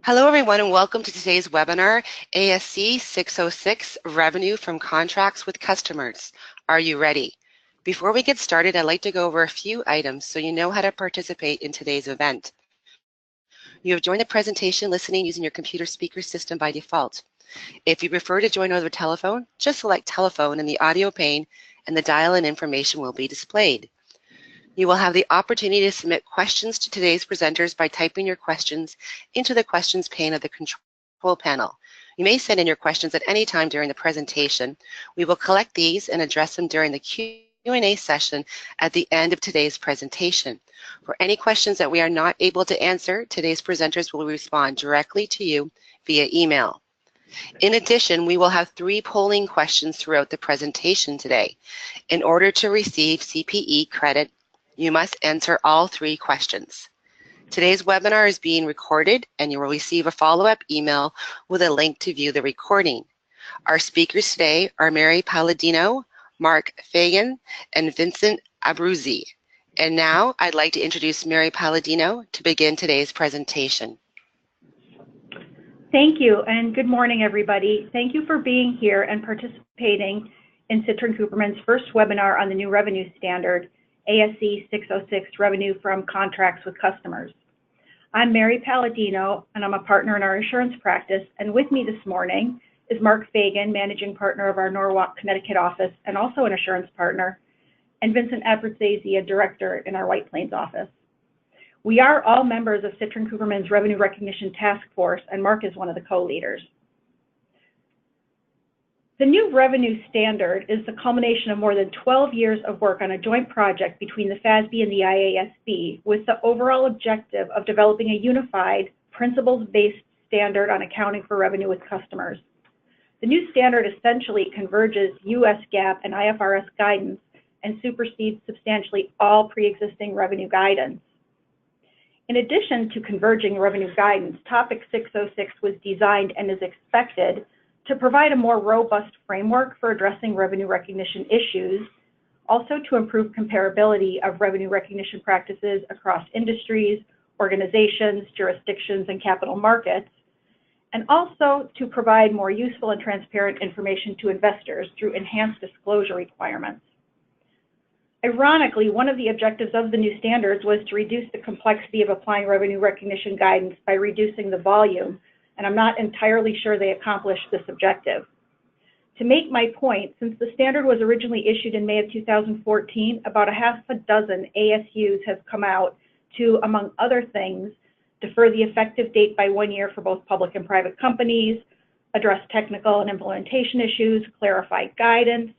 Hello, everyone, and welcome to today's webinar, ASC 606, Revenue from Contracts with Customers. Are you ready? Before we get started, I'd like to go over a few items so you know how to participate in today's event. You have joined the presentation listening using your computer speaker system by default. If you prefer to join over telephone, just select telephone in the audio pane and the dial-in information will be displayed. You will have the opportunity to submit questions to today's presenters by typing your questions into the questions pane of the control panel. You may send in your questions at any time during the presentation. We will collect these and address them during the Q&A session at the end of today's presentation. For any questions that we are not able to answer, today's presenters will respond directly to you via email. In addition, we will have 3 polling questions throughout the presentation today. In order to receive CPE credit, you must answer all 3 questions. Today's webinar is being recorded and you will receive a follow-up email with a link to view the recording. Our speakers today are Mary Palladino, Mark Fagan, and Vincent Abruzzi. And now I'd like to introduce Mary Palladino to begin today's presentation. Thank you, and good morning, everybody. Thank you for being here and participating in Citrin Cooperman's first webinar on the new revenue standard, ASC 606, Revenue from Contracts with Customers. I'm Mary Palladino, and I'm a partner in our insurance practice, and with me this morning is Mark Fagan, Managing Partner of our Norwalk, Connecticut office, and also an assurance partner, and Vincent Abruzzi, a Director in our White Plains office. We are all members of Citrin Cooperman's Revenue Recognition Task Force, and Mark is one of the co-leaders. The new revenue standard is the culmination of more than 12 years of work on a joint project between the FASB and the IASB, with the overall objective of developing a unified, principles-based standard on accounting for revenue with customers. The new standard essentially converges U.S. GAAP and IFRS guidance and supersedes substantially all pre-existing revenue guidance. In addition to converging revenue guidance, Topic 606 was designed and is expected to provide a more robust framework for addressing revenue recognition issues, also to improve comparability of revenue recognition practices across industries, organizations, jurisdictions, and capital markets, and also to provide more useful and transparent information to investors through enhanced disclosure requirements. Ironically, one of the objectives of the new standards was to reduce the complexity of applying revenue recognition guidance by reducing the volume, and I'm not entirely sure they accomplished this objective. To make my point, since the standard was originally issued in May of 2014, about 6 ASUs have come out to, among other things, defer the effective date by 1 year for both public and private companies, address technical and implementation issues, clarify guidance,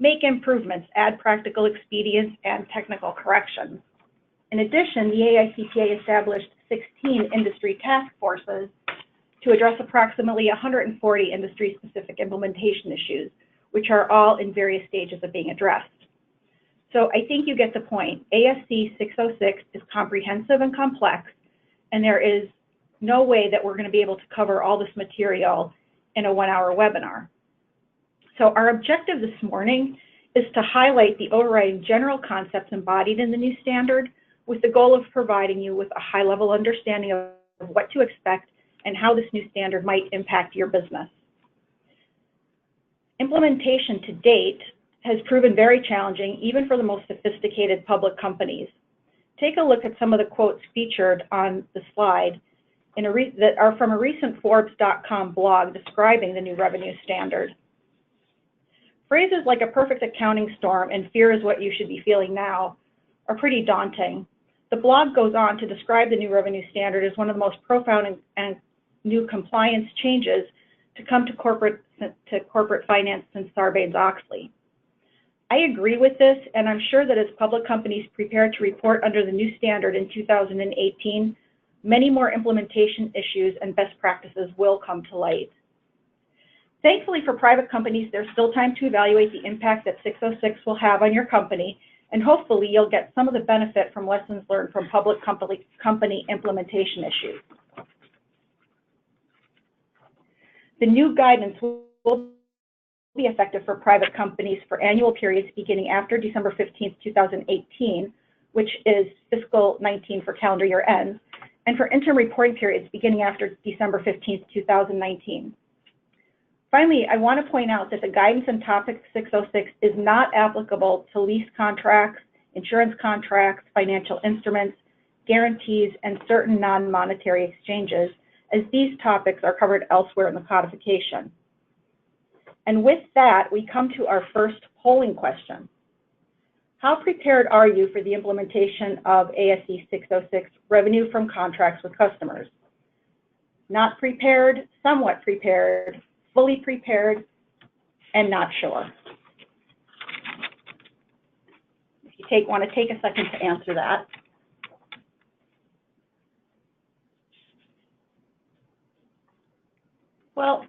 make improvements, add practical expedients, and technical corrections. In addition, the AICPA established 16 industry task forces to address approximately 140 industry-specific implementation issues, which are all in various stages of being addressed. So I think you get the point. ASC 606 is comprehensive and complex, and there is no way that we're going to be able to cover all this material in a 1-hour webinar. So our objective this morning is to highlight the overriding general concepts embodied in the new standard with the goal of providing you with a high-level understanding of what to expect and how this new standard might impact your business. Implementation to date has proven very challenging, even for the most sophisticated public companies. Take a look at some of the quotes featured on the slide that are from a recent Forbes.com blog describing the new revenue standard. Phrases like a perfect accounting storm and fear is what you should be feeling now are pretty daunting. The blog goes on to describe the new revenue standard as one of the most profound and new compliance changes to come to corporate finance since Sarbanes-Oxley. I agree with this, and I'm sure that as public companies prepare to report under the new standard in 2018, many more implementation issues and best practices will come to light. Thankfully for private companies, there's still time to evaluate the impact that 606 will have on your company, and hopefully you'll get some of the benefit from lessons learned from public company implementation issues. The new guidance will be effective for private companies for annual periods beginning after December 15th, 2018, which is fiscal 19 for calendar year ends, and for interim reporting periods beginning after December 15th, 2019. Finally, I want to point out that the guidance in Topic 606 is not applicable to lease contracts, insurance contracts, financial instruments, guarantees, and certain non-monetary exchanges, as these topics are covered elsewhere in the codification. And with that, we come to our first polling question. How prepared are you for the implementation of ASC 606, revenue from contracts with customers? Not prepared, somewhat prepared, fully prepared, and not sure. If you want to take a second to answer that. Well,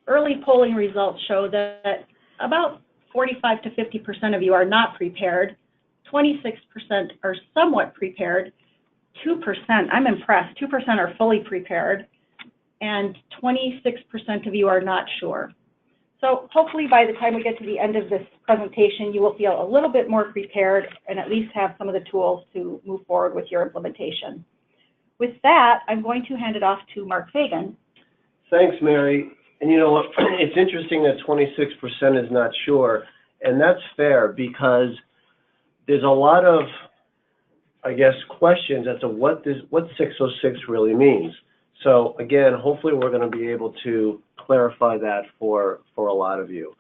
early polling results show that about 45 to 50% of you are not prepared, 26% are somewhat prepared, 2%, I'm impressed, 2% are fully prepared, and 26% of you are not sure. So hopefully by the time we get to the end of this presentation, you will feel a little bit more prepared and at least have some of the tools to move forward with your implementation. With that, I'm going to hand it off to Mark Fagan. Thanks, Mary. And you know what, it's interesting that 26% is not sure, and that's fair because there's a lot of, I guess, questions as to what 606 really means. So again, hopefully we're going to be able to clarify that for a lot of you.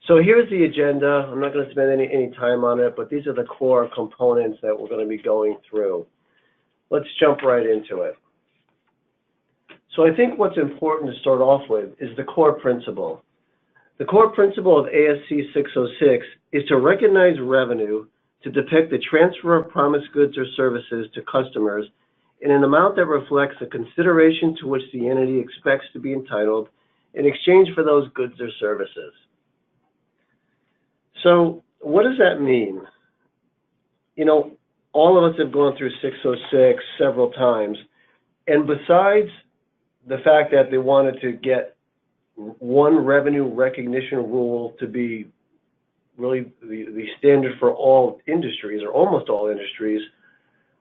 So here's the agenda. I'm not going to spend any time on it, but these are the core components that we're going to be going through. Let's jump right into it. So I think what's important to start off with is the core principle. The core principle of ASC 606 is to recognize revenue to depict the transfer of promised goods or services to customers in an amount that reflects the consideration to which the entity expects to be entitled in exchange for those goods or services. So what does that mean? You know, all of us have gone through 606 several times, and besides the fact that they wanted to get one revenue recognition rule to be really the standard for all industries, or almost all industries,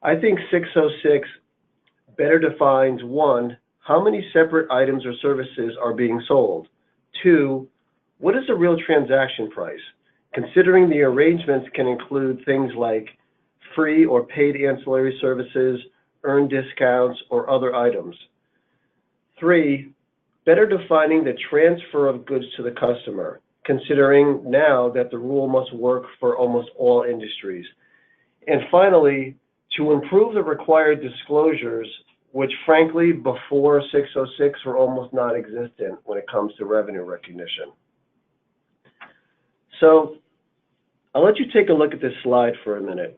I think 606 better defines, one, how many separate items or services are being sold? Two, what is the real transaction price? Considering the arrangements can include things like free or paid ancillary services, earned discounts, or other items. Three, better defining the transfer of goods to the customer, considering now that the rule must work for almost all industries. And finally, to improve the required disclosures, which frankly, before 606 were almost non-existent when it comes to revenue recognition. So I'll let you take a look at this slide for a minute.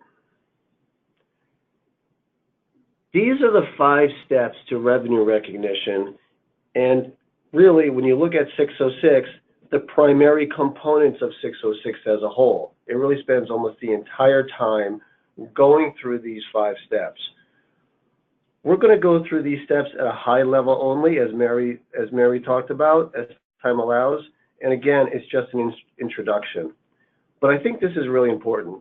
These are the 5 steps to revenue recognition, and really, when you look at 606, the primary components of 606 as a whole. It really spends almost the entire time going through these 5 steps. We're going to go through these steps at a high level only, as Mary talked about, as time allows, and again, it's just an introduction. But I think this is really important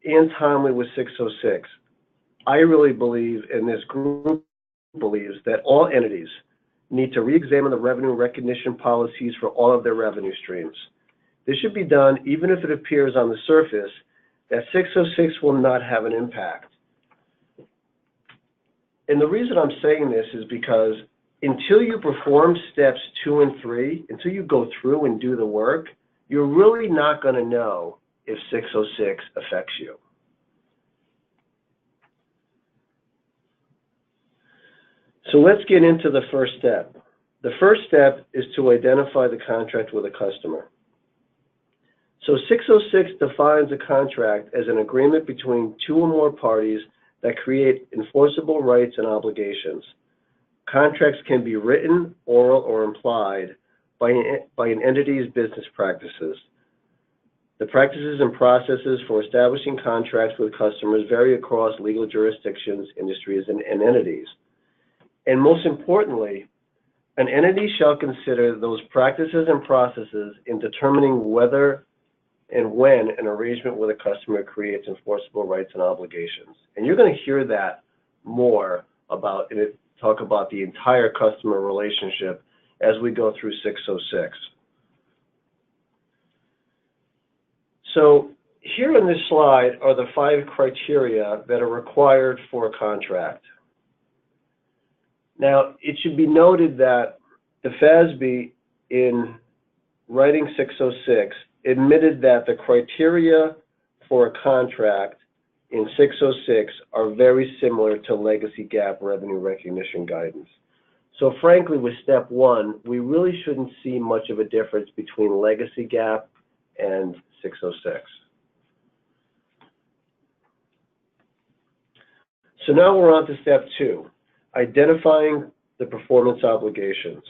and timely with 606. I really believe, and this group believes, that all entities need to re-examine the revenue recognition policies for all of their revenue streams. This should be done even if it appears on the surface that 606 will not have an impact. And the reason I'm saying this is because until you perform steps 2 and 3, until you go through and do the work, you're really not going to know if 606 affects you. So let's get into the first step. The first step is to identify the contract with a customer. So 606 defines a contract as an agreement between 2 or more parties that create enforceable rights and obligations. Contracts can be written, oral, or implied by an entity's business practices. The practices and processes for establishing contracts with customers vary across legal jurisdictions, industries, and entities. And most importantly, an entity shall consider those practices and processes in determining whether and when an arrangement with a customer creates enforceable rights and obligations. And you're going to hear that more about, and talk about the entire customer relationship as we go through 606. So here on this slide are the 5 criteria that are required for a contract. Now, it should be noted that the FASB, in writing 606, admitted that the criteria for a contract in 606 are very similar to legacy GAAP revenue recognition guidance. So frankly, with step 1, we really shouldn't see much of a difference between legacy GAAP and 606. So now we're on to step 2, identifying the performance obligations.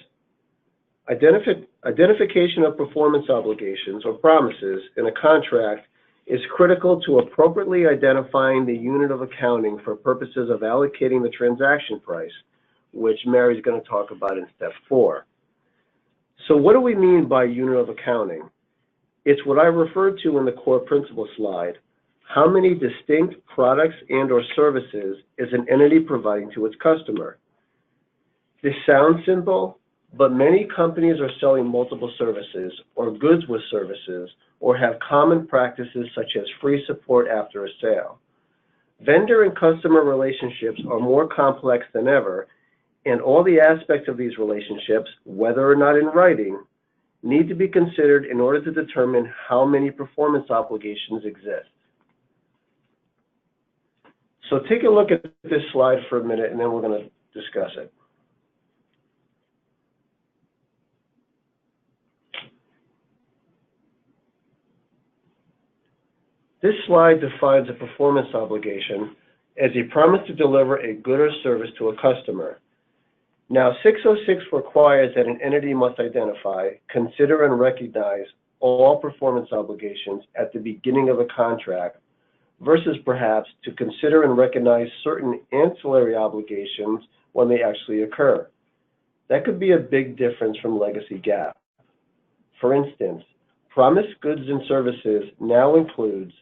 Identification of performance obligations or promises in a contract is critical to appropriately identifying the unit of accounting for purposes of allocating the transaction price, which Mary's going to talk about in step 4. So what do we mean by unit of accounting? It's what I referred to in the core principle slide. How many distinct products and or services is an entity providing to its customer? This sounds simple, but many companies are selling multiple services or goods with services or have common practices such as free support after a sale. Vendor and customer relationships are more complex than ever, and all the aspects of these relationships, whether or not in writing, need to be considered in order to determine how many performance obligations exist. So take a look at this slide for a minute, and then we're going to discuss it. This slide defines a performance obligation as a promise to deliver a good or service to a customer. Now, 606 requires that an entity must identify, consider, and recognize all performance obligations at the beginning of a contract versus perhaps to consider and recognize certain ancillary obligations when they actually occur. That could be a big difference from legacy GAAP. For instance, promised goods and services now includes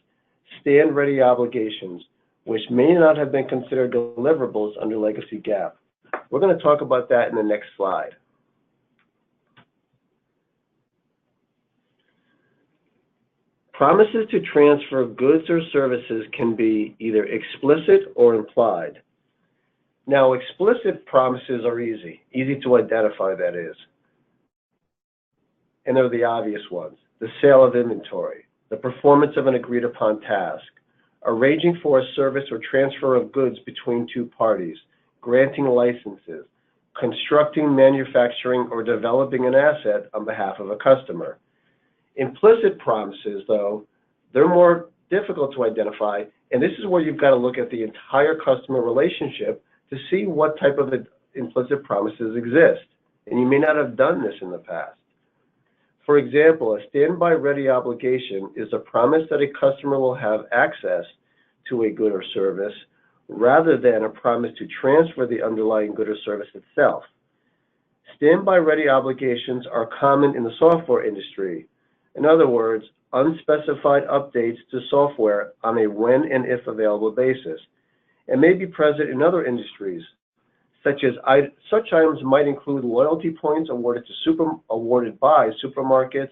stand-ready obligations, which may not have been considered deliverables under legacy GAAP. We're going to talk about that in the next slide. Promises to transfer goods or services can be either explicit or implied. Now, explicit promises are easy to identify, that is. And they're the obvious ones: the sale of inventory, the performance of an agreed upon task, arranging for a service or transfer of goods between two parties, granting licenses, constructing, manufacturing, or developing an asset on behalf of a customer. Implicit promises, though, they're more difficult to identify, and this is where you've got to look at the entire customer relationship to see what type of implicit promises exist, and you may not have done this in the past. For example, a standby ready obligation is a promise that a customer will have access to a good or service rather than a promise to transfer the underlying good or service itself. Standby ready obligations are common in the software industry. In other words, unspecified updates to software on a when and if available basis, and may be present in other industries. Such items might include loyalty points awarded by supermarkets,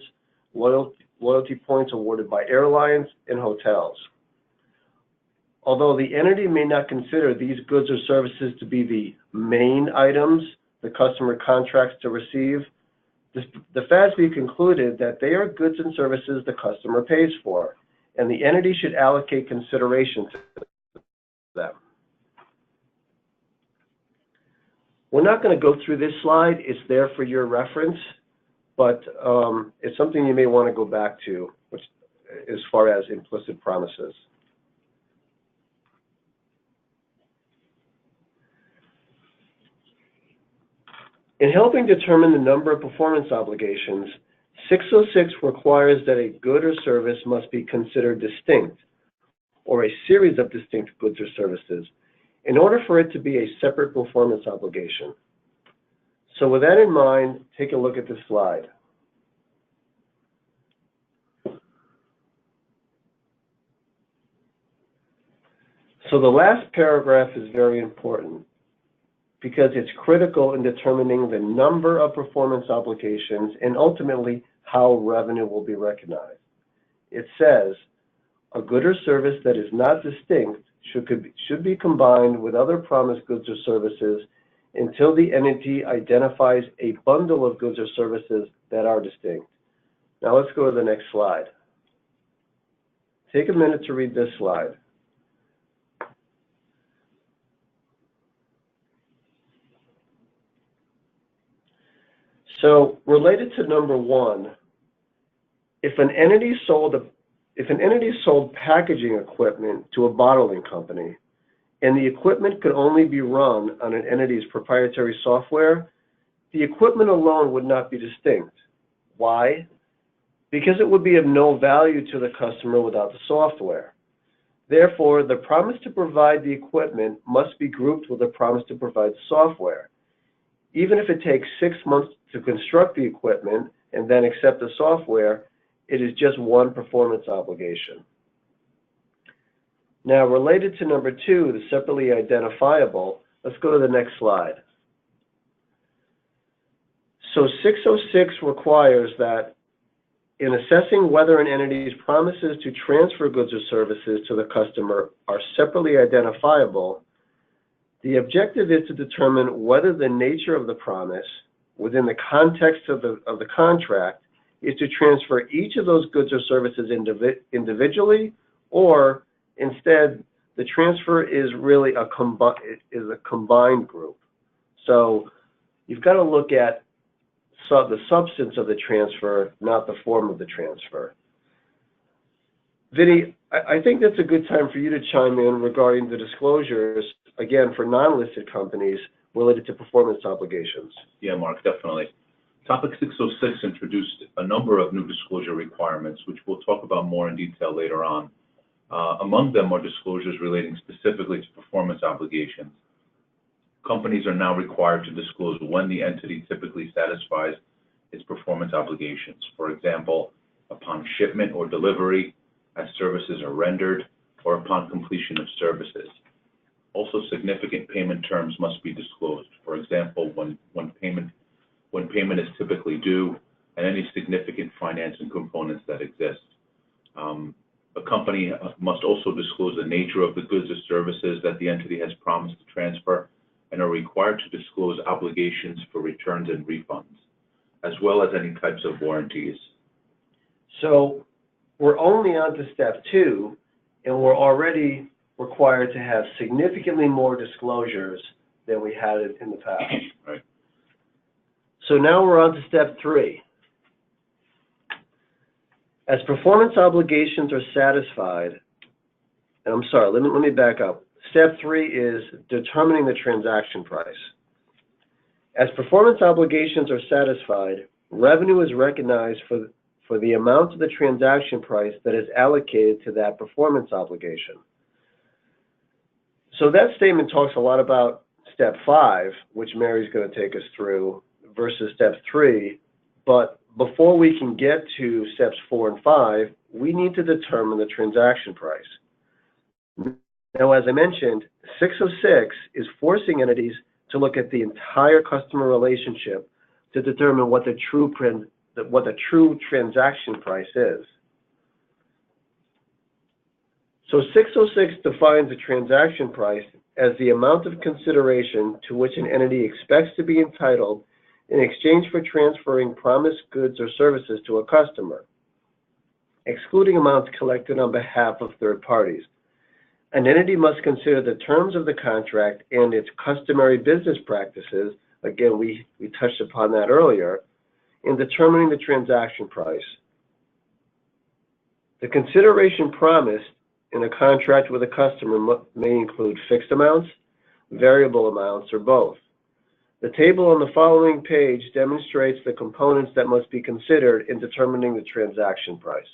loyalty points awarded by airlines and hotels. Although the entity may not consider these goods or services to be the main items the customer contracts to receive, the FASB concluded that they are goods and services the customer pays for, and the entity should allocate consideration to them. We're not going to go through this slide. It's there for your reference, but it's something you may want to go back to, which, as far as implicit promises. In helping determine the number of performance obligations, 606 requires that a good or service must be considered distinct, or a series of distinct goods or services, in order for it to be a separate performance obligation. So with that in mind, take a look at this slide. So the last paragraph is very important because it's critical in determining the number of performance obligations and ultimately how revenue will be recognized. It says, a good or service that is not distinct should be combined with other promised goods or services until the entity identifies a bundle of goods or services that are distinct. Now let's go to the next slide. Take a minute to read this slide. So related to number one, if an entity sold packaging equipment to a bottling company, and the equipment could only be run on an entity's proprietary software, the equipment alone would not be distinct. Why? Because it would be of no value to the customer without the software. Therefore, the promise to provide the equipment must be grouped with the promise to provide software. Even if it takes 6 months to construct the equipment and then accept the software, it is just one performance obligation. Now, related to number two, the separately identifiable, let's go to the next slide. So 606 requires that in assessing whether an entity's promises to transfer goods or services to the customer are separately identifiable, the objective is to determine whether the nature of the promise within the context of the contract is to transfer each of those goods or services individually, or instead the transfer is really a combined group. So you've got to look at the substance of the transfer, not the form of the transfer. Vinny, I think that's a good time for you to chime in regarding the disclosures, again, for non-listed companies related to performance obligations. Yeah, Mark, definitely. Topic 606 introduced a number of new disclosure requirements, which we'll talk about more in detail later on. Among them are disclosures relating specifically to performance obligations. Companies are now required to disclose when the entity typically satisfies its performance obligations. For example, upon shipment or delivery, as services are rendered, or upon completion of services. Also, significant payment terms must be disclosed. For example, when payment is typically due, and any significant financing components that exist. A company must also disclose the nature of the goods or services that the entity has promised to transfer, and are required to disclose obligations for returns and refunds, as well as any types of warranties. So we're only on to step two, and we're already required to have significantly more disclosures than we had in the past. Right. So now we're on to step three. As performance obligations are satisfied, and I'm sorry, let me back up. Step three is determining the transaction price. As performance obligations are satisfied, revenue is recognized for the amount of the transaction price that is allocated to that performance obligation. So that statement talks a lot about step five, which Mary's going to take us through, versus step three. But before we can get to steps 4 and 5, we need to determine the transaction price. Now, as I mentioned, 606 is forcing entities to look at the entire customer relationship to determine what the true transaction price is. So 606 defines a transaction price as the amount of consideration to which an entity expects to be entitled in exchange for transferring promised goods or services to a customer, excluding amounts collected on behalf of third parties. An entity must consider the terms of the contract and its customary business practices, again, we touched upon that earlier, in determining the transaction price. The consideration promised in a contract with a customer may include fixed amounts, variable amounts, or both. The table on the following page demonstrates the components that must be considered in determining the transaction price.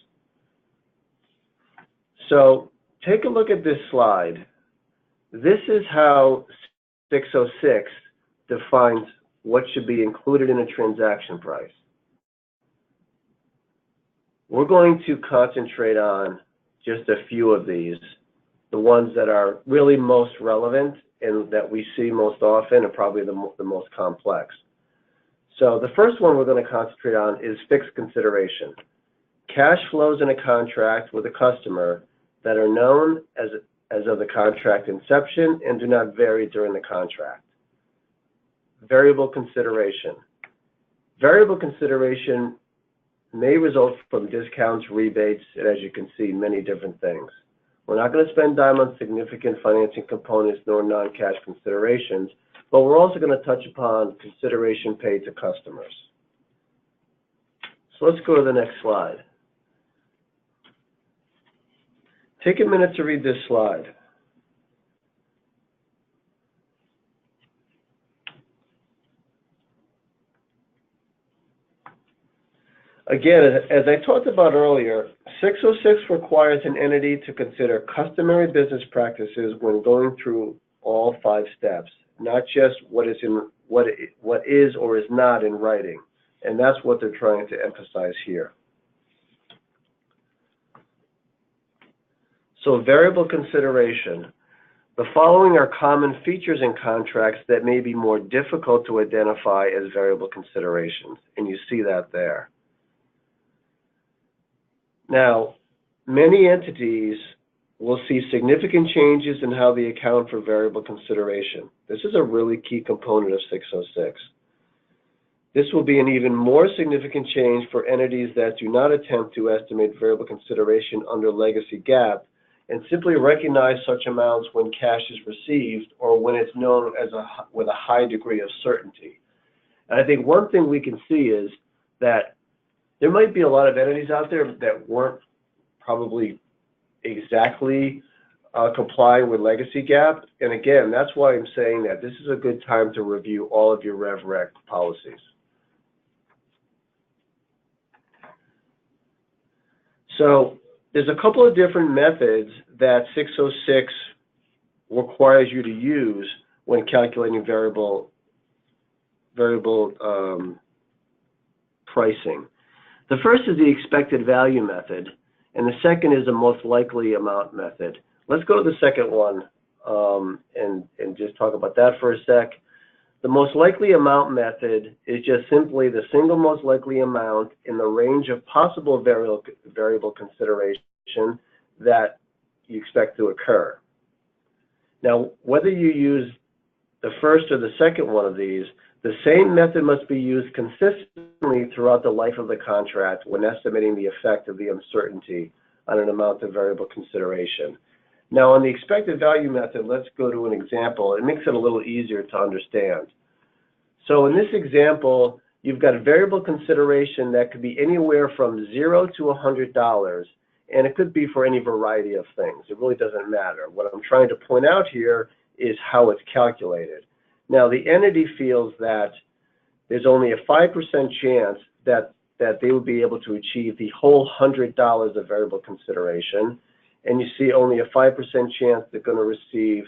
So take a look at this slide. This is how 606 defines what should be included in a transaction price. We're going to concentrate on just a few of these the ones that are really most relevant and that we see most often, and probably the most complex. So the first one we're going to concentrate on is fixed consideration. Cash flows in a contract with a customer that are known as of the contract inception and do not vary during the contract. Variable consideration. Variable consideration may result from discounts, rebates, and as you can see, many different things. We're not going to spend time on significant financing components nor non-cash considerations, but we're also going to touch upon consideration paid to customers. So let's go to the next slide. Take a minute to read this slide. Again, as I talked about earlier, 606 requires an entity to consider customary business practices when going through all 5 steps, not just what is or is not in writing. And that's what they're trying to emphasize here. So variable consideration. The following are common features in contracts that may be more difficult to identify as variable considerations, and you see that there. Now, many entities will see significant changes in how they account for variable consideration. This is a really key component of 606. This will be an even more significant change for entities that do not attempt to estimate variable consideration under legacy GAAP and simply recognize such amounts when cash is received or when it's known as with a high degree of certainty. And I think one thing we can see is that there might be a lot of entities out there that weren't probably exactly complying with legacy GAAP. And again, that's why I'm saying that this is a good time to review all of your RevRec policies. So there's a couple of different methods that 606 requires you to use when calculating variable pricing. The first is the expected value method, and the second is the most likely amount method. Let's go to the second one and just talk about that for a sec. The most likely amount method is just simply the single most likely amount in the range of possible variable consideration that you expect to occur. Now, whether you use the first or the second one of these, the same method must be used consistently throughout the life of the contract when estimating the effect of the uncertainty on an amount of variable consideration. Now, on the expected value method, let's go to an example. It makes it a little easier to understand. So in this example, you've got a variable consideration that could be anywhere from $0 to $100, and it could be for any variety of things. It really doesn't matter. What I'm trying to point out here is how it's calculated. Now, the entity feels that there's only a 5% chance that they would be able to achieve the whole $100 of variable consideration, and you see only a 5% chance they're going to receive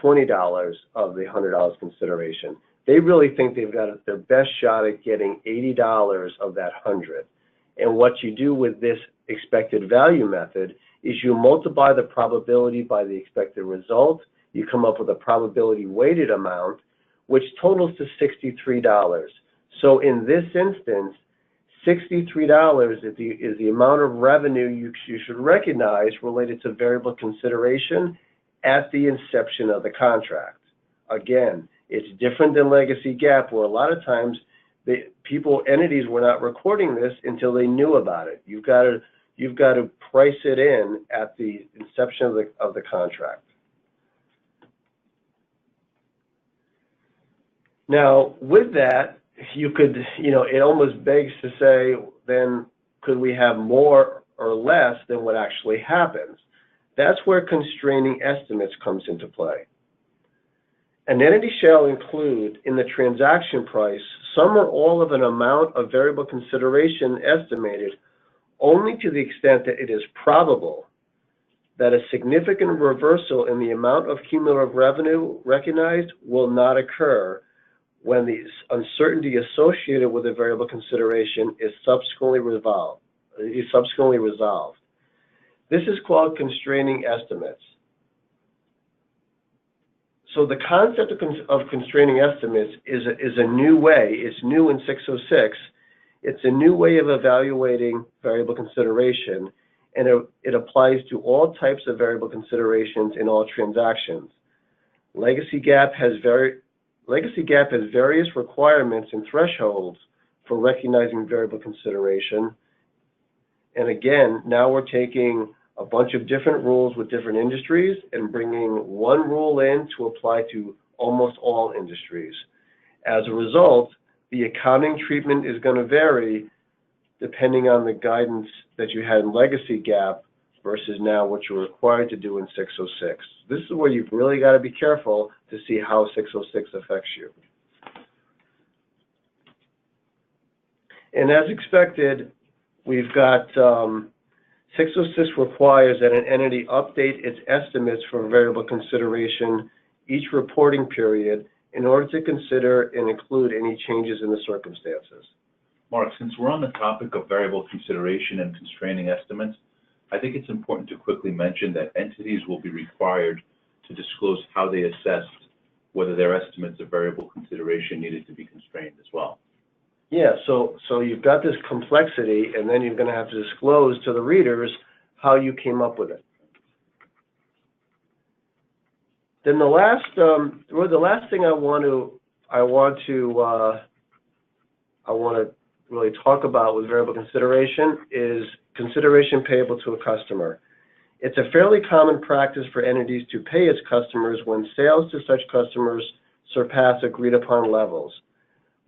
$20 of the $100 consideration. They really think they've got their best shot at getting $80 of that 100. And what you do with this expected value method is you multiply the probability by the expected result. You come up with a probability weighted amount, which totals to $63. So in this instance, $63 is the amount of revenue you should recognize related to variable consideration at the inception of the contract. Again, it's different than legacy GAAP, where a lot of times entities were not recording this until they knew about it. You've got to price it in at the inception of the contract. Now, with that, you could, it almost begs to say, then could we have more or less than what actually happens? That's where constraining estimates comes into play. An entity shall include in the transaction price some or all of an amount of variable consideration estimated only to the extent that it is probable that a significant reversal in the amount of cumulative revenue recognized will not occur when the uncertainty associated with the variable consideration is subsequently resolved. This is called constraining estimates. So the concept of constraining estimates is a new way. It's new in 606. It's a new way of evaluating variable consideration, and it applies to all types of variable considerations in all transactions. Legacy GAAP has various requirements and thresholds for recognizing variable consideration. And again, now we're taking a bunch of different rules with different industries and bringing one rule in to apply to almost all industries. As a result, the accounting treatment is going to vary depending on the guidance that you had in Legacy GAAP versus now what you're required to do in 606. This is where you've really got to be careful to see how 606 affects you. And as expected, we've got 606 requires that an entity update its estimates for variable consideration each reporting period in order to consider and include any changes in the circumstances. Mark, since we're on the topic of variable consideration and constraining estimates, I think it's important to quickly mention that entities will be required to disclose how they assessed whether their estimates of variable consideration needed to be constrained as well. Yeah, so you've got this complexity, and then you're going to have to disclose to the readers how you came up with it. Then the last thing I want to really talk about with variable consideration is consideration payable to a customer. It's a fairly common practice for entities to pay its customers when sales to such customers surpass agreed upon levels.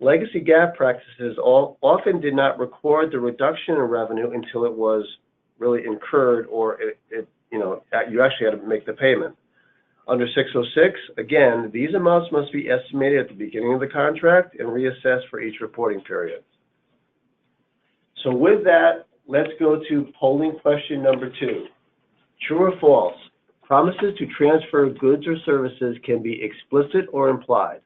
Legacy GAAP practices often did not record the reduction in revenue until it was really incurred, or you actually had to make the payment. Under 606, again, these amounts must be estimated at the beginning of the contract and reassessed for each reporting period. So with that, let's go to polling question number 2. True or false? Promises to transfer goods or services can be explicit or implied.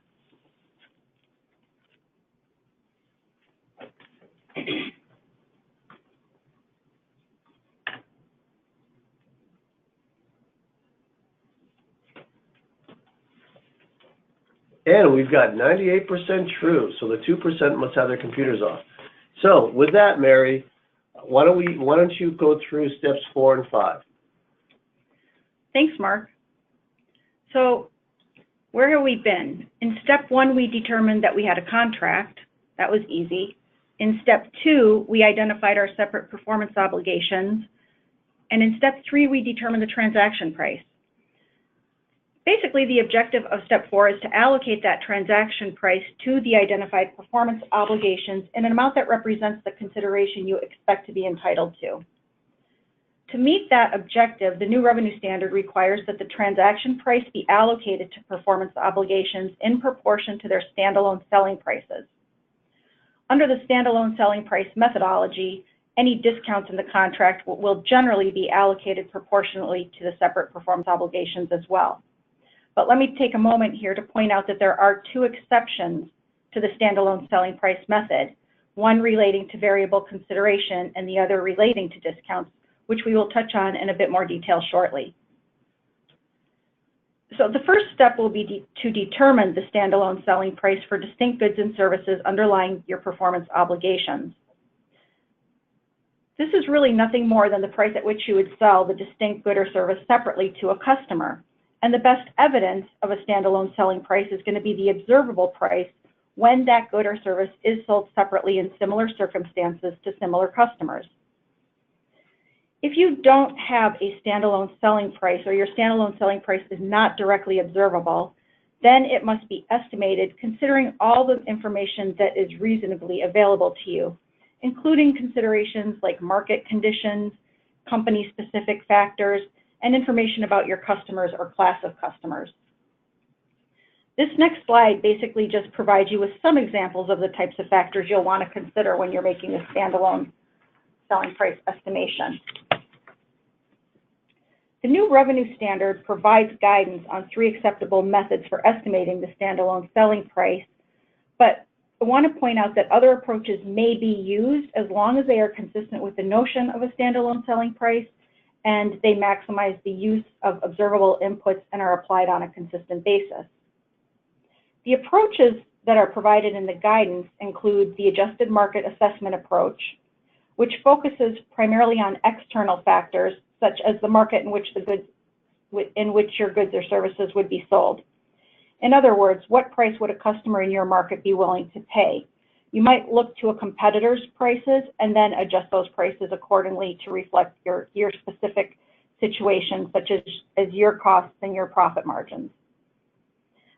And we've got 98% true, so the 2% must have their computers off. So with that, Mary, why don't you go through steps 4 and 5? Thanks, Mark. So where have we been? In step 1, we determined that we had a contract. That was easy. In step 2, we identified our separate performance obligations. And in step 3, we determined the transaction price. Basically, the objective of step 4 is to allocate that transaction price to the identified performance obligations in an amount that represents the consideration you expect to be entitled to. To meet that objective, the new revenue standard requires that the transaction price be allocated to performance obligations in proportion to their standalone selling prices. Under the standalone selling price methodology, any discounts in the contract will generally be allocated proportionally to the separate performance obligations as well. But let me take a moment here to point out that there are 2 exceptions to the standalone selling price method, one relating to variable consideration and the other relating to discounts, which we will touch on in a bit more detail shortly. So the first step will be to determine the standalone selling price for distinct goods and services underlying your performance obligations. This is really nothing more than the price at which you would sell the distinct good or service separately to a customer. And the best evidence of a standalone selling price is going to be the observable price when that good or service is sold separately in similar circumstances to similar customers. If you don't have a standalone selling price, or your standalone selling price is not directly observable, then it must be estimated considering all the information that is reasonably available to you, including considerations like market conditions, company-specific factors, and information about your customers or class of customers. This next slide basically just provides you with some examples of the types of factors you'll want to consider when you're making a standalone selling price estimation. The new revenue standard provides guidance on 3 acceptable methods for estimating the standalone selling price, but I want to point out that other approaches may be used as long as they are consistent with the notion of a standalone selling price and they maximize the use of observable inputs and are applied on a consistent basis. The approaches that are provided in the guidance include the adjusted market assessment approach, which focuses primarily on external factors such as the market in which your goods or services would be sold. In other words, what price would a customer in your market be willing to pay? You might look to a competitor's prices and then adjust those prices accordingly to reflect your specific situation, such as your costs and your profit margins.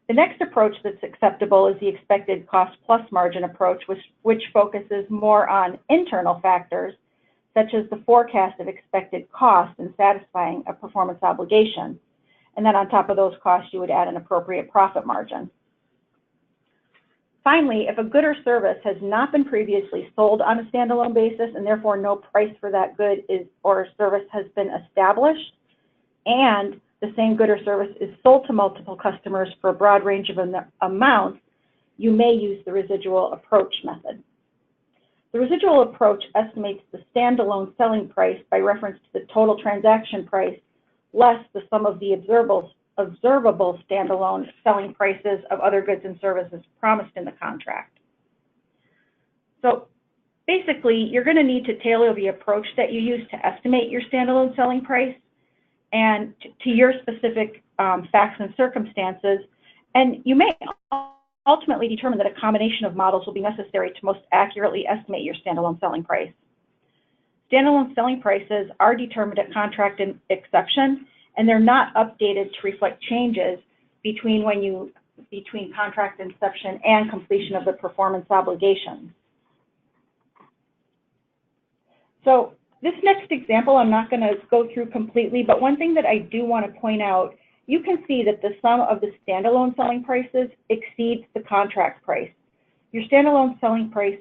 The next approach that's acceptable is the expected cost plus margin approach, which focuses more on internal factors, such as the forecast of expected costs in satisfying a performance obligation. And then on top of those costs, you would add an appropriate profit margin. Finally, if a good or service has not been previously sold on a standalone basis and therefore no price for that good or service has been established, and the same good or service is sold to multiple customers for a broad range of amounts, you may use the residual approach method. The residual approach estimates the standalone selling price by reference to the total transaction price less the sum of the observable standalone selling prices of other goods and services promised in the contract. So basically, you're going to need to tailor the approach that you use to estimate your standalone selling price and to your specific facts and circumstances. And you may ultimately determine that a combination of models will be necessary to most accurately estimate your standalone selling price. Standalone selling prices are determined at contract inception, and they're not updated to reflect changes between contract inception and completion of the performance obligation. So this next example I'm not going to go through completely, but one thing that I do want to point out, you can see that the sum of the standalone selling prices exceeds the contract price. Your standalone selling price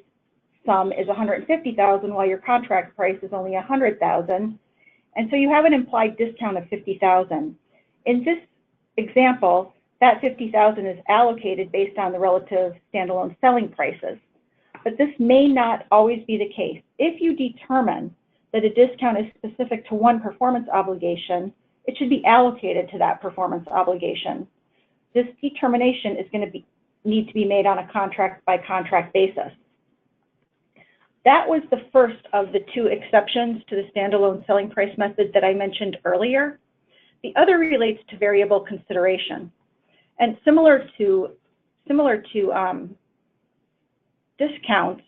sum is $150,000 while your contract price is only $100,000, and so you have an implied discount of $50,000. In this example, that $50,000 is allocated based on the relative standalone selling prices, but this may not always be the case. If you determine that a discount is specific to one performance obligation, it should be allocated to that performance obligation. This determination is going to need to be made on a contract-by-contract basis. That was the first of the two exceptions to the standalone selling price method that I mentioned earlier. The other relates to variable consideration. And similar to discounts,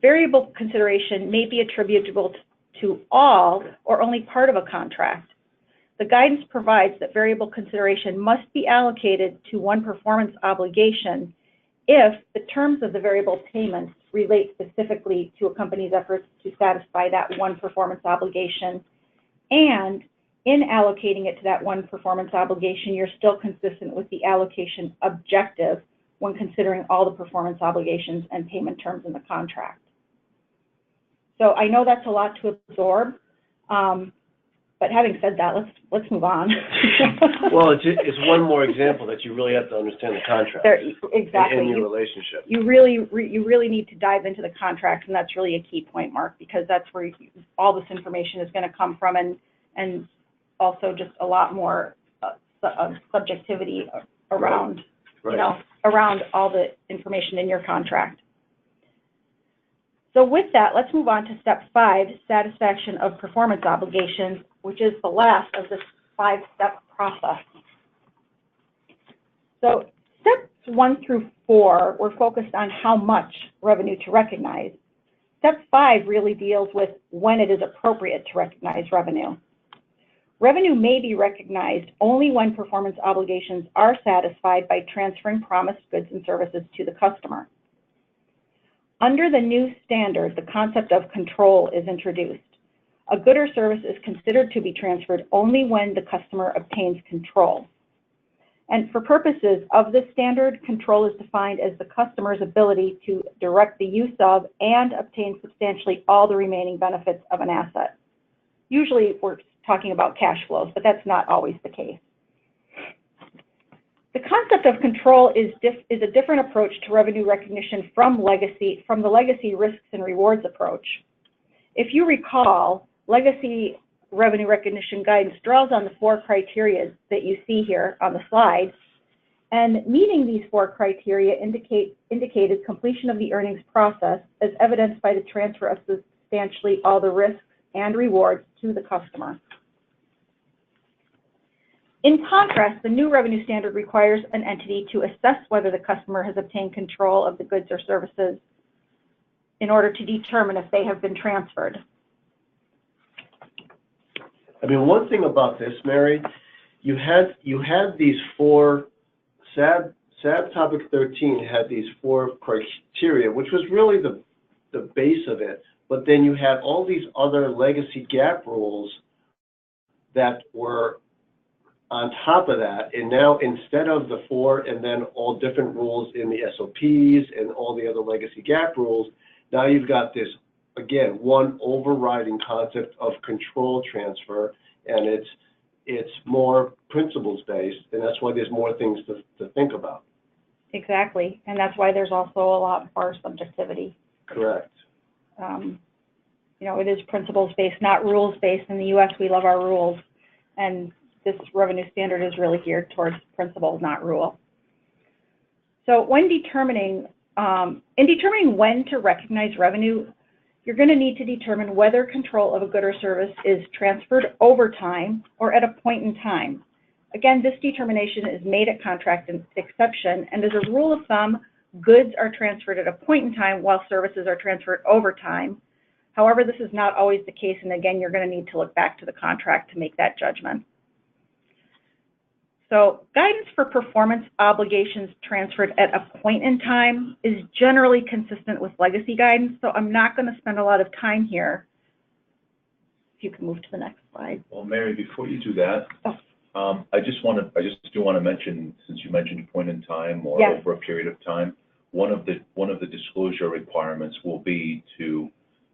variable consideration may be attributable to all or only part of a contract. The guidance provides that variable consideration must be allocated to one performance obligation if the terms of the variable payments relate specifically to a company's efforts to satisfy that one performance obligation, and in allocating it to that one performance obligation, you're still consistent with the allocation objective when considering all the performance obligations and payment terms in the contract. So I know that's a lot to absorb, but having said that, let's move on. Well, it's one more example that you really have to understand the contract. Exactly. And your relationship. You really need to dive into the contracts, and that's really a key point, Mark, because that's where all this information is going to come from, and also just a lot more subjectivity around, right. Around all the information in your contract. So with that, let's move on to step 5, satisfaction of performance obligations, which is the last of this 5-step process. So steps 1 through 4 were focused on how much revenue to recognize. Step 5 really deals with when it is appropriate to recognize revenue. Revenue may be recognized only when performance obligations are satisfied by transferring promised goods and services to the customer. Under the new standard, the concept of control is introduced. A good or service is considered to be transferred only when the customer obtains control. And for purposes of this standard, control is defined as the customer's ability to direct the use of and obtain substantially all the remaining benefits of an asset. Usually we're talking about cash flows, but that's not always the case. The concept of control is a different approach to revenue recognition from the legacy risks and rewards approach. If you recall, legacy revenue recognition guidance draws on the 4 criteria that you see here on the slide. And meeting these 4 criteria indicated completion of the earnings process as evidenced by the transfer of substantially all the risks and rewards to the customer. In contrast, the new revenue standard requires an entity to assess whether the customer has obtained control of the goods or services in order to determine if they have been transferred. I mean, one thing about this, Mary, you had these 4, SAB topic 13 had these 4 criteria, which was really the base of it, but then you had all these other legacy GAAP rules that were on top of that, and now instead of the 4 and then all different rules in the SOPs and all the other legacy GAAP rules, now you've got this, again, one overriding concept of control transfer, and it's more principles based, and that's why there's more things to think about. Exactly, and that's why there's also a lot more subjectivity. Correct. You know, it is principles based, not rules based. In the U.S., we love our rules, and this revenue standard is really geared towards principles, not rule. So when determining when to recognize revenue, you're going to need to determine whether control of a good or service is transferred over time or at a point in time. Again, this determination is made at contract exception, and as a rule of thumb, goods are transferred at a point in time while services are transferred over time. However, this is not always the case, and again, you're going to need to look back to the contract to make that judgment. So guidance for performance obligations transferred at a point in time is generally consistent with legacy guidance, so I'm not going to spend a lot of time here. If you can move to the next slide. Well, Mary, before you do that, I just do want to mention, since you mentioned point in time or yes, over a period of time, one of the disclosure requirements will be to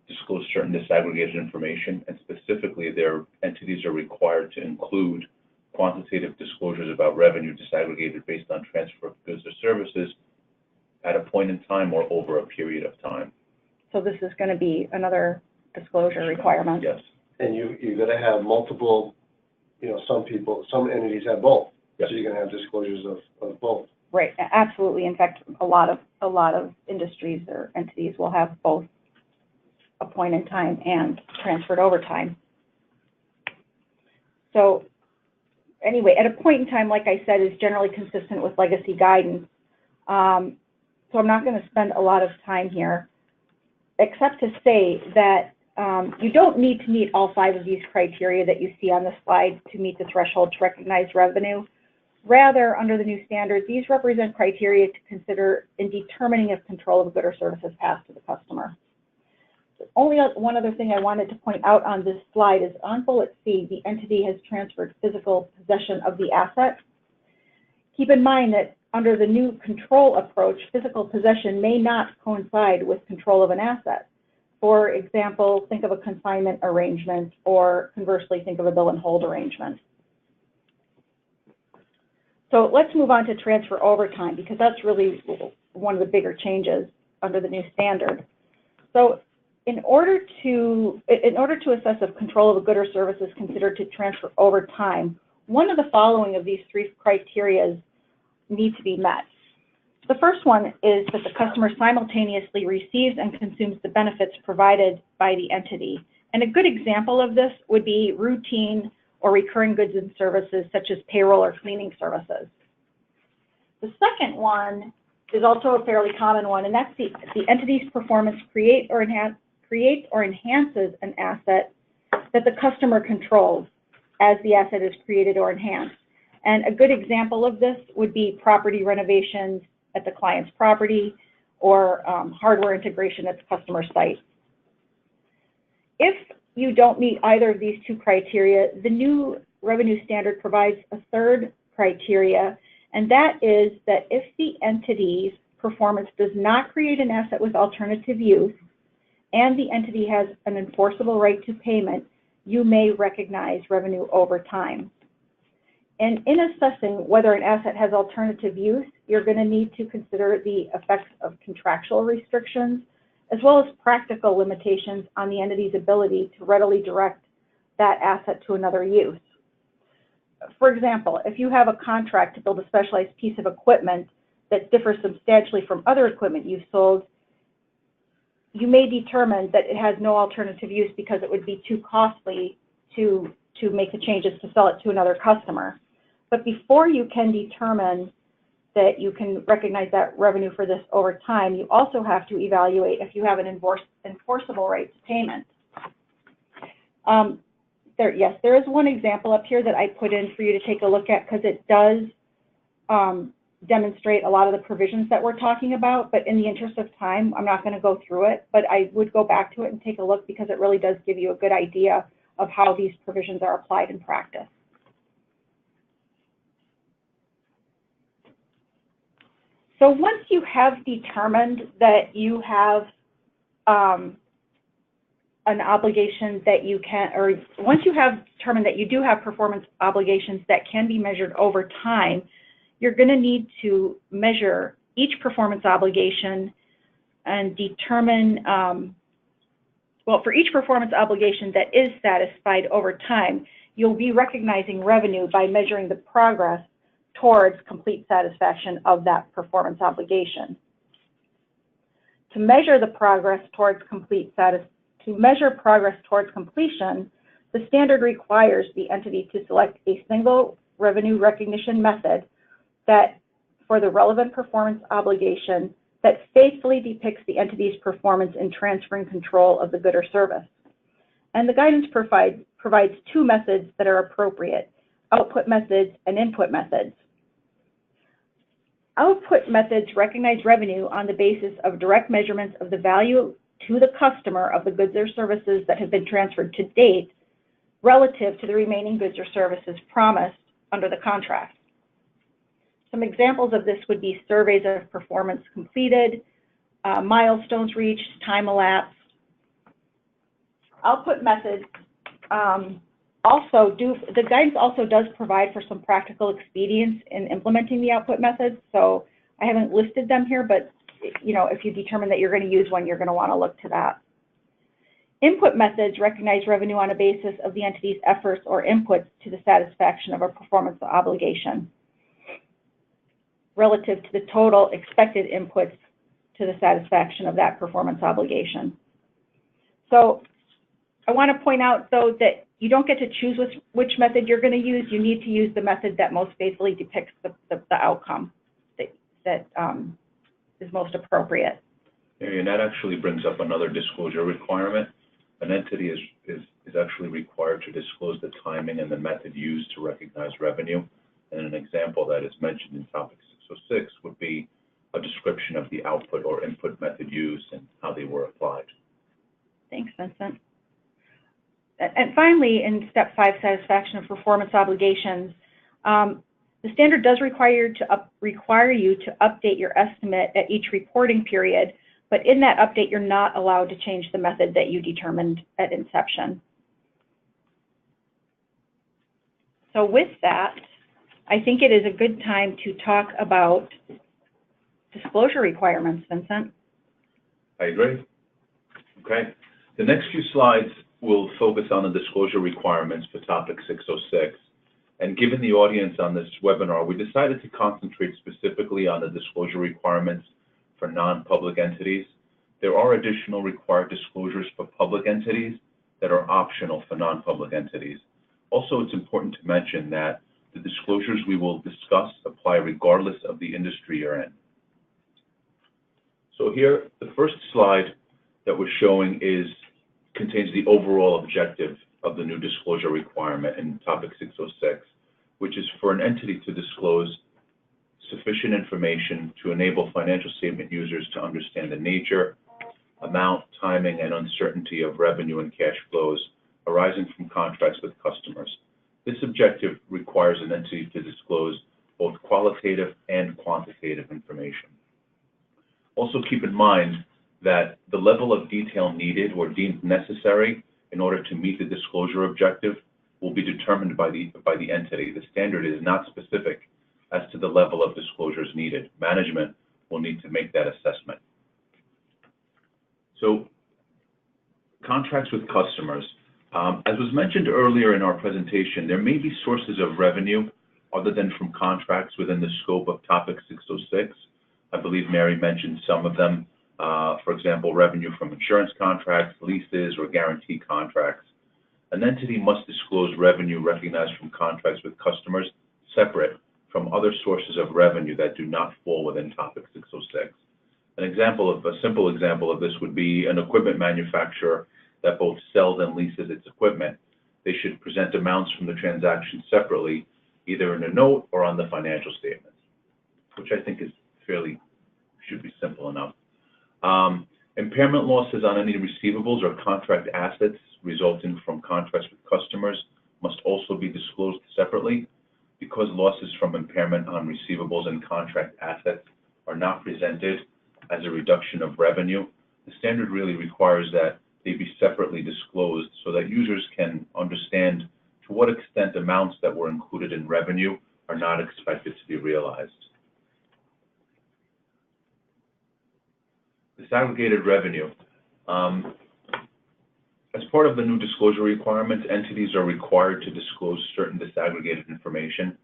disclose certain disaggregated information, and specifically their entities are required to include quantitative disclosures about revenue disaggregated based on transfer of goods or services at a point in time or over a period of time. So this is going to be another disclosure requirement. Yes. And you're going to have multiple, you know, some entities have both. Yes. So you're going to have disclosures of both. Right, absolutely. In fact, a lot of industries or entities will have both a point in time and transferred over time. So anyway, at a point in time, like I said, is generally consistent with legacy guidance. So I'm not going to spend a lot of time here, except to say that you don't need to meet all 5 of these criteria that you see on the slide to meet the threshold to recognize revenue. Rather, under the new standard, these represent criteria to consider in determining if control of a good or service is passed to the customer. Only one other thing I wanted to point out on this slide is on bullet C, the entity has transferred physical possession of the asset. Keep in mind that under the new control approach, physical possession may not coincide with control of an asset. For example, think of a consignment arrangement, or conversely, think of a bill and hold arrangement. So let's move on to transfer over time, because that's really one of the bigger changes under the new standard. So in order to assess if control of a good or service is considered to transfer over time, one of the following of these 3 criteria need to be met. The first one is that the customer simultaneously receives and consumes the benefits provided by the entity. And a good example of this would be routine or recurring goods and services such as payroll or cleaning services. The second one is also a fairly common one, and that's the entity's performance creates or enhances an asset that the customer controls as the asset is created or enhanced. And a good example of this would be property renovations at the client's property or hardware integration at the customer site. If you don't meet either of these 2 criteria, the new revenue standard provides a third criteria, and that is that if the entity's performance does not create an asset with alternative use and the entity has an enforceable right to payment, you may recognize revenue over time. And in assessing whether an asset has alternative use, you're going to need to consider the effects of contractual restrictions, as well as practical limitations on the entity's ability to readily direct that asset to another use. For example, if you have a contract to build a specialized piece of equipment that differs substantially from other equipment you've sold, you may determine that it has no alternative use because it would be too costly to make the changes to sell it to another customer. But before you can determine that you can recognize that revenue for this over time, you also have to evaluate if you have an enforceable right to payment. Yes, there is one example up here that I put in for you to take a look at because it does demonstrate a lot of the provisions that we're talking about, but in the interest of time, I'm not going to go through it, but I would go back to it and take a look because it really does give you a good idea of how these provisions are applied in practice. So once you have determined that you have an obligation that you can, or once you have determined that you do have performance obligations that can be measured over time, you're going to need to measure each performance obligation and determine, well, for each performance obligation that is satisfied over time, you'll be recognizing revenue by measuring the progress towards complete satisfaction of that performance obligation. To measure the progress towards progress towards completion, the standard requires the entity to select a single revenue recognition method that, for the relevant performance obligation, that faithfully depicts the entity's performance in transferring control of the good or service. And the guidance provides two methods that are appropriate: output methods and input methods. Output methods recognize revenue on the basis of direct measurements of the value to the customer of the goods or services that have been transferred to date relative to the remaining goods or services promised under the contract. Some examples of this would be surveys of performance completed, milestones reached, time elapsed. Output methods the guidance also does provide for some practical expedience in implementing the output methods. So I haven't listed them here, but if you determine that you're going to use one, you're going to want to look to that. Input methods recognize revenue on a basis of the entity's efforts or inputs to the satisfaction of a performance obligation relative to the total expected inputs to the satisfaction of that performance obligation. So I want to point out, though, that you don't get to choose which method you're going to use. You need to use the method that most faithfully depicts the outcome that is most appropriate. And that actually brings up another disclosure requirement. An entity is actually required to disclose the timing and the method used to recognize revenue. And an example that is mentioned in topic 606 would be a description of the output or input method used and how they were applied. Thanks, Vincent. And finally, in step 5, satisfaction of performance obligations, the standard does require you to update your estimate at each reporting period, but in that update, you're not allowed to change the method that you determined at inception. So with that, I think it is a good time to talk about disclosure requirements, Vincent. I agree. Okay. The next few slides will focus on the disclosure requirements for topic 606. And given the audience on this webinar, we decided to concentrate specifically on the disclosure requirements for non-public entities. There are additional required disclosures for public entities that are optional for non-public entities. Also, it's important to mention that the disclosures we will discuss apply regardless of the industry you're in. So here, the first slide that we're showing contains the overall objective of the new disclosure requirement in topic 606, which is for an entity to disclose sufficient information to enable financial statement users to understand the nature, amount, timing, and uncertainty of revenue and cash flows arising from contracts with customers. This objective requires an entity to disclose both qualitative and quantitative information. Also keep in mind that the level of detail needed or deemed necessary in order to meet the disclosure objective will be determined by the entity. The standard is not specific as to the level of disclosures needed. Management will need to make that assessment. So contracts with customers. As was mentioned earlier in our presentation, there may be sources of revenue other than from contracts within the scope of Topic 606. I believe Mary mentioned some of them. For example, revenue from insurance contracts, leases, or guarantee contracts. An entity must disclose revenue recognized from contracts with customers separate from other sources of revenue that do not fall within Topic 606. A simple example of this would be an equipment manufacturer that both sells and leases its equipment. They should present amounts from the transaction separately, either in a note or on the financial statements, which I think should be simple enough. Impairment losses on any receivables or contract assets resulting from contracts with customers must also be disclosed separately. Because losses from impairment on receivables and contract assets are not presented as a reduction of revenue, the standard really requires that they be separately disclosed so that users can understand to what extent amounts that were included in revenue are not expected to be realized. Disaggregated revenue. As part of the new disclosure requirements, entities are required to disclose certain disaggregated information.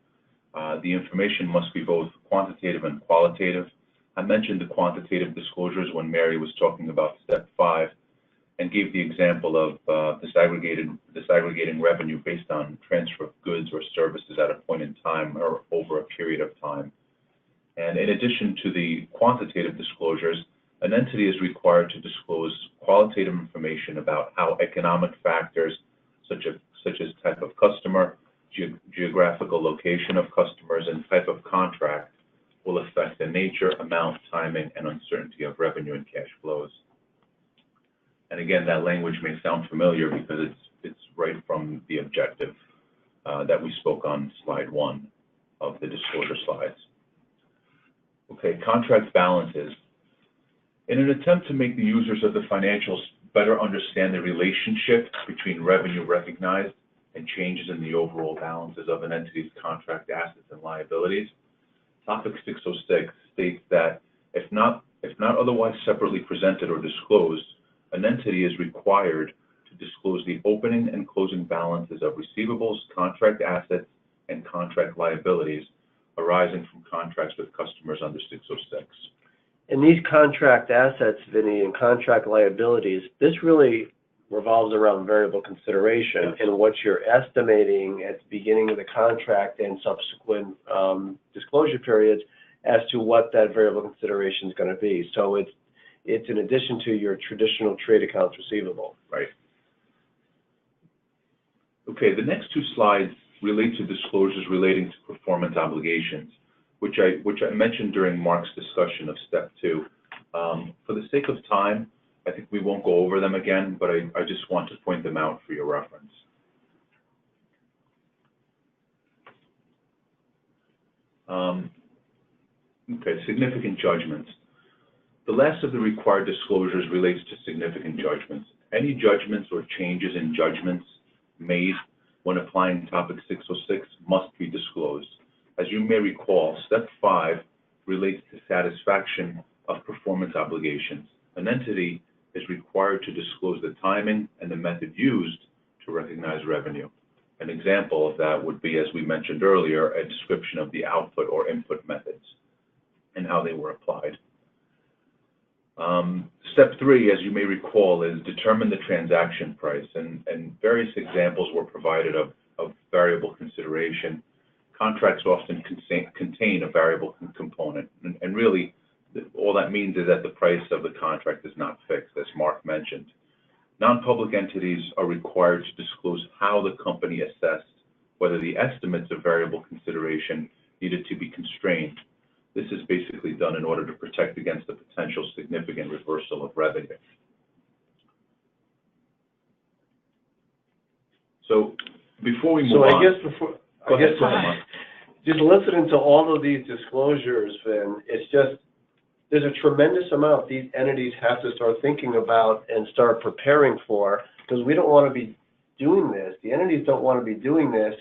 The information must be both quantitative and qualitative. I mentioned the quantitative disclosures when Mary was talking about Step 5 and gave the example of disaggregating revenue based on transfer of goods or services at a point in time or over a period of time. And in addition to the quantitative disclosures, an entity is required to disclose qualitative information about how economic factors such as type of customer, geographical location of customers, and type of contract will affect the nature, amount, timing, and uncertainty of revenue and cash flows. And again, that language may sound familiar because it's right from the objective that we spoke on slide 1 of the disclosure slides. Okay, contract balances. In an attempt to make the users of the financials better understand the relationship between revenue recognized and changes in the overall balances of an entity's contract assets and liabilities, Topic 606 states that if not otherwise separately presented or disclosed, an entity is required to disclose the opening and closing balances of receivables, contract assets, and contract liabilities arising from contracts with customers under 606. And these contract assets, Vinny, and contract liabilities, this really revolves around variable consideration and what you're estimating at the beginning of the contract and subsequent disclosure periods as to what that variable consideration is going to be. So it's in addition to your traditional trade accounts receivable. Right. Okay, the next 2 slides relate to disclosures relating to performance obligations, which I mentioned during Mark's discussion of Step 2. For the sake of time, I think we won't go over them again, but I just want to point them out for your reference. Okay, significant judgments. The last of the required disclosures relates to significant judgments. Any judgments or changes in judgments made when applying Topic 606 must be disclosed. As you may recall, Step 5 relates to satisfaction of performance obligations. An entity is required to disclose the timing and the method used to recognize revenue. An example of that would be, as we mentioned earlier, a description of the output or input methods and how they were applied. Step 3, as you may recall, is determine the transaction price, and various examples were provided of variable consideration. Contracts often contain a variable component, and really all that means is that the price of the contract is not fixed, as Mark mentioned. Non-public entities are required to disclose how the company assessed whether the estimates of variable consideration needed to be constrained. This is basically done in order to protect against the potential significant reversal of revenue. So before we move on, just listening to all of these disclosures, Vin, it's just, there's a tremendous amount these entities have to start thinking about and start preparing for, because we don't want to be doing this. The entities don't want to be doing this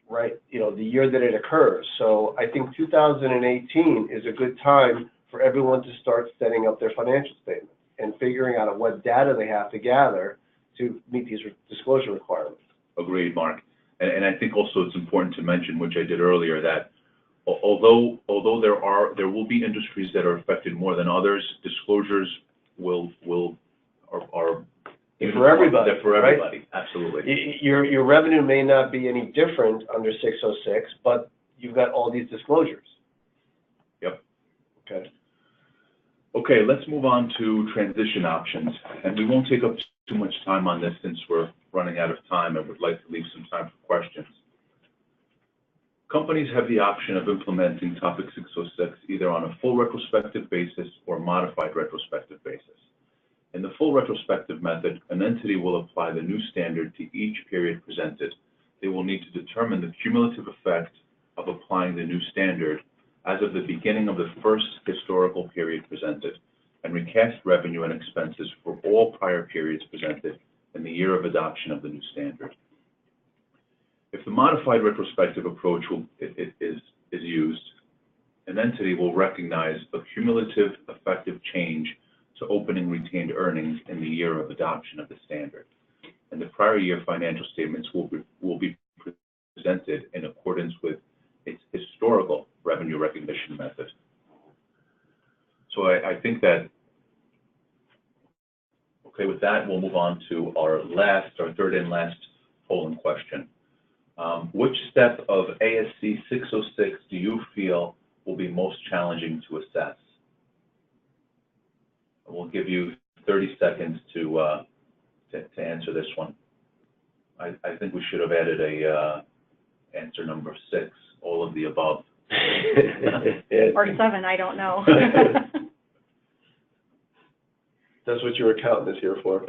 right, the year that it occurs. So I think 2018 is a good time for everyone to start setting up their financial statements and figuring out what data they have to gather to meet these disclosure requirements. Agreed, Mark. And I think also it's important to mention, which I did earlier, that although there will be industries that are affected more than others, disclosures are for everybody. They're for everybody, right? Absolutely. Your revenue may not be any different under 606, but you've got all these disclosures. Yep. Okay. Okay, let's move on to transition options. And we won't take up too much time on this since we're running out of time and would like to leave some time for questions. Companies have the option of implementing Topic 606 either on a full retrospective basis or modified retrospective basis. In the full retrospective method, an entity will apply the new standard to each period presented. They will need to determine the cumulative effect of applying the new standard as of the beginning of the first historical period presented, and recast revenue and expenses for all prior periods presented in the year of adoption of the new standard. If the modified retrospective approach is used, an entity will recognize a cumulative effective change to opening retained earnings in the year of adoption of the standard, and the prior year financial statements will be presented in accordance with its historical revenue recognition method. So I think that, okay, with that, we'll move on to our third and last polling question. Which step of ASC 606 do you feel will be most challenging to assess? We'll give you 30 seconds to answer this one. I think we should have added a answer number 6, all of the above. Or 7, I don't know. That's what your accountant is here for.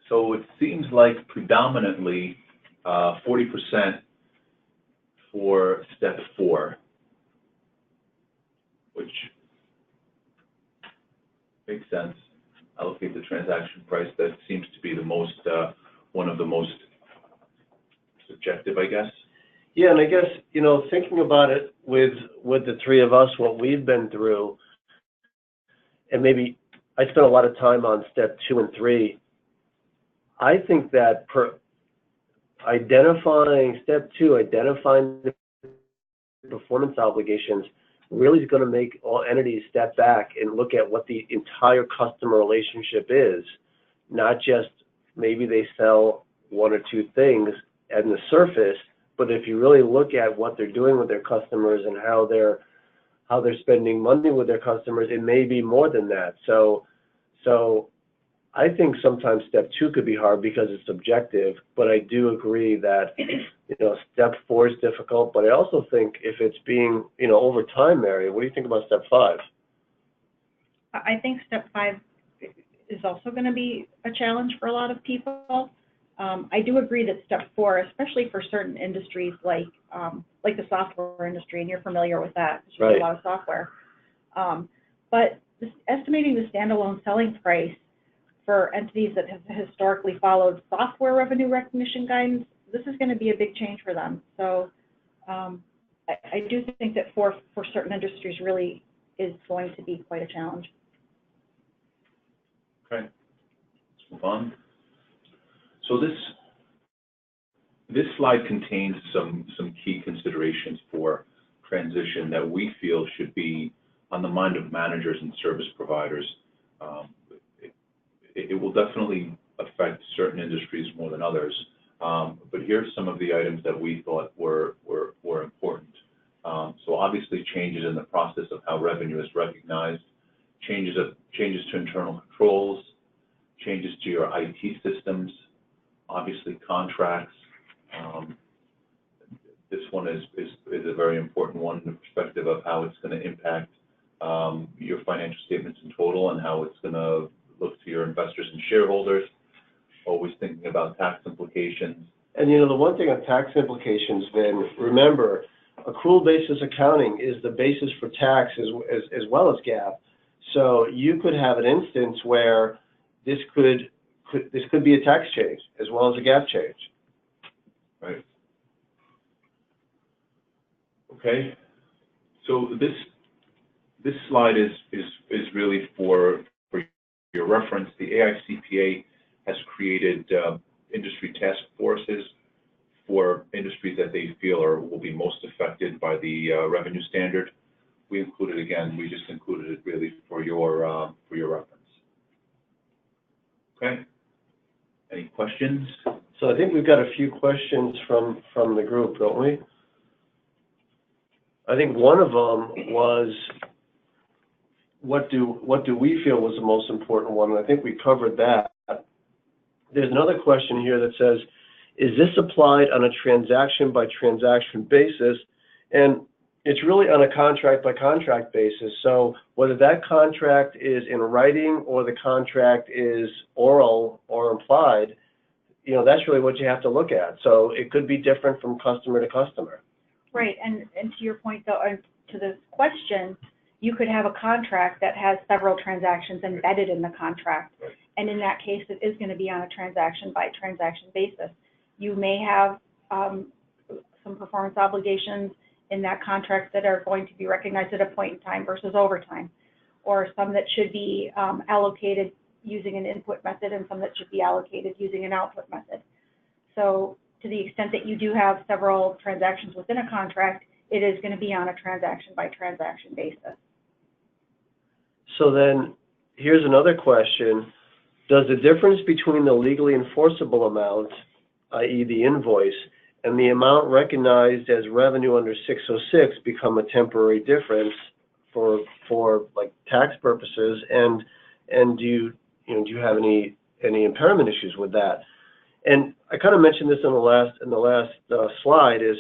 So it seems like predominantly 40% for step 4, which makes sense. Allocate the transaction price. That seems to be the most, one of the most subjective, I guess. Yeah, and I guess, thinking about it with the three of us, what we've been through, and maybe I spent a lot of time on step 2 and 3. I think that step 2, identifying the performance obligations, really is going to make all entities step back and look at what the entire customer relationship is, not just maybe they sell 1 or 2 things at the surface, but if you really look at what they're doing with their customers and how they're spending money with their customers, it may be more than that. So I think sometimes step 2 could be hard because it's subjective, but I do agree that, step 4 is difficult, but I also think if it's being, over time, Mary, what do you think about step 5? I think step 5 is also going to be a challenge for a lot of people. I do agree that step 4, especially for certain industries like the software industry, and you're familiar with that, because you do a lot of software. But estimating the standalone selling price for entities that have historically followed software revenue recognition guidance, this is going to be a big change for them. So I do think that for certain industries really is going to be quite a challenge. Okay, let's move on. So this slide contains some key considerations for transition that we feel should be on the mind of managers and service providers. It will definitely affect certain industries more than others, but here's some of the items that we thought were important. So obviously changes in the process of how revenue is recognized, changes to internal controls, changes to your IT systems, obviously contracts. This one is a very important one in the perspective of how it's going to impact your financial statements in total and how it's going to look to your investors and shareholders. Always thinking about tax implications. And the one thing on tax implications, Vin, remember, accrual basis accounting is the basis for tax as well as GAAP. So you could have an instance where this could be a tax change as well as a GAAP change. Right. Okay. So this slide is really for your reference. The AICPA has created industry task forces for industries that they feel will be most affected by the revenue standard. We just included it really for your reference. Okay. Any questions? So I think we've got a few questions from the group, don't we? I think one of them was, what do we feel was the most important one? And I think we covered that. There's another question here that says, is this applied on a transaction-by-transaction basis? And it's really on a contract-by-contract basis. So whether that contract is in writing or the contract is oral or implied, you know, that's really what you have to look at. So it could be different from customer to customer. Right, and to your point, though, to this question, you could have a contract that has several transactions embedded in the contract, and in that case, it is going to be on a transaction-by-transaction basis. You may have some performance obligations in that contract that are going to be recognized at a point in time versus over time, or some that should be allocated using an input method and some that should be allocated using an output method. So to the extent that you do have several transactions within a contract, it is going to be on a transaction-by-transaction basis. So then here's another question. Does the difference between the legally enforceable amount, i.e. the invoice, and the amount recognized as revenue under 606 become a temporary difference for like tax purposes? And do you have any impairment issues with that? And I kind of mentioned this in the last slide. Is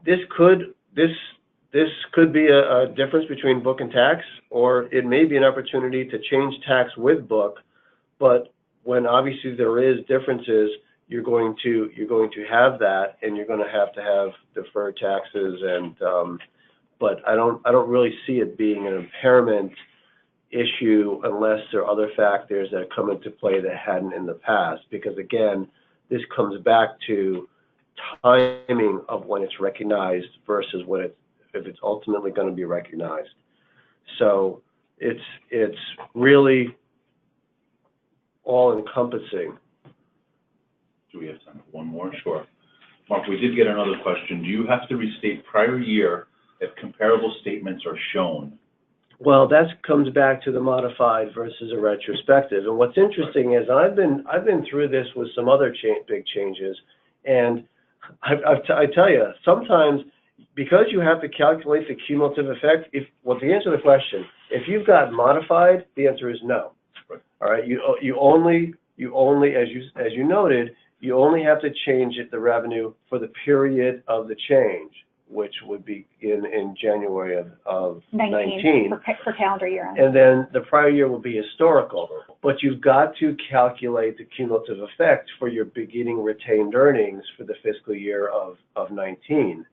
this could be a difference between book and tax, or it may be an opportunity to change tax with book. But when obviously there is differences, you're going to have that, and you're going to have deferred taxes. And but I don't really see it being an impairment issue unless there are other factors that come into play that hadn't in the past. Because again, this comes back to timing of when it's recognized versus if it's ultimately going to be recognized. So it's really all encompassing. Do we have time for one more? Sure. Mark, we did get another question. Do you have to restate prior year if comparable statements are shown? Well, that comes back to the modified versus a retrospective. And what's interesting is I've been through this with some other big changes, and I tell you, sometimes because you have to calculate the cumulative effect, to answer the question, if you've got modified, the answer is no. Right. All right, you only as you noted, you only have to change the revenue for the period of the change, which would be in January of 19 for calendar year. And then the prior year will be historical. But you've got to calculate the cumulative effect for your beginning retained earnings for the fiscal year of 19.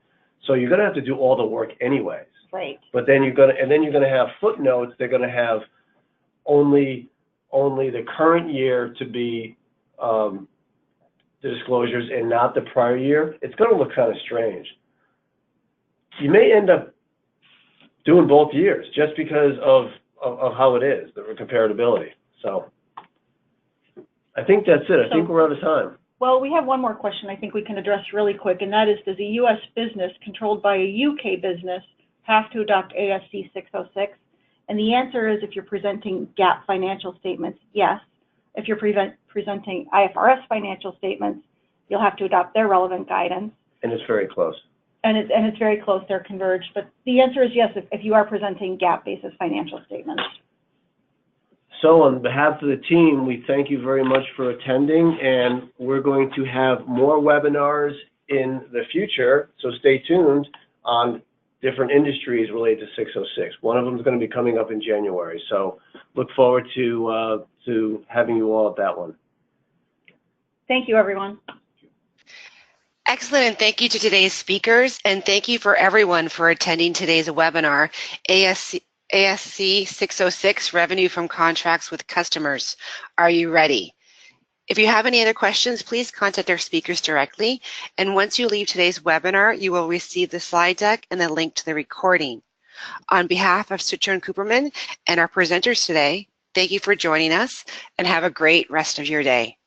So you're going to have to do all the work anyways. Right. But then you're going to have footnotes. They're going to have only the current year to be the disclosures and not the prior year. It's going to look kind of strange. You may end up doing both years just because of how it is, the comparability. So I think that's it. I think we're out of time. Well, we have one more question I think we can address really quick, and that is, does a U.S. business controlled by a UK business have to adopt ASC 606? And the answer is, if you're presenting GAAP financial statements, yes. If you're presenting IFRS financial statements, you'll have to adopt their relevant guidance. And it's very close. And it's very close, they're converged. But the answer is yes, if you are presenting GAAP-basis financial statements. So on behalf of the team, we thank you very much for attending, and we're going to have more webinars in the future, so stay tuned on different industries related to 606. One of them is going to be coming up in January, so look forward to having you all at that one. Thank you, everyone. Excellent, and thank you to today's speakers, and thank you for everyone for attending today's webinar, ASC 606, Revenue from Contracts with Customers. Are you ready? If you have any other questions, please contact our speakers directly. And once you leave today's webinar, you will receive the slide deck and the link to the recording. On behalf of Citrin Cooperman and our presenters today, thank you for joining us and have a great rest of your day.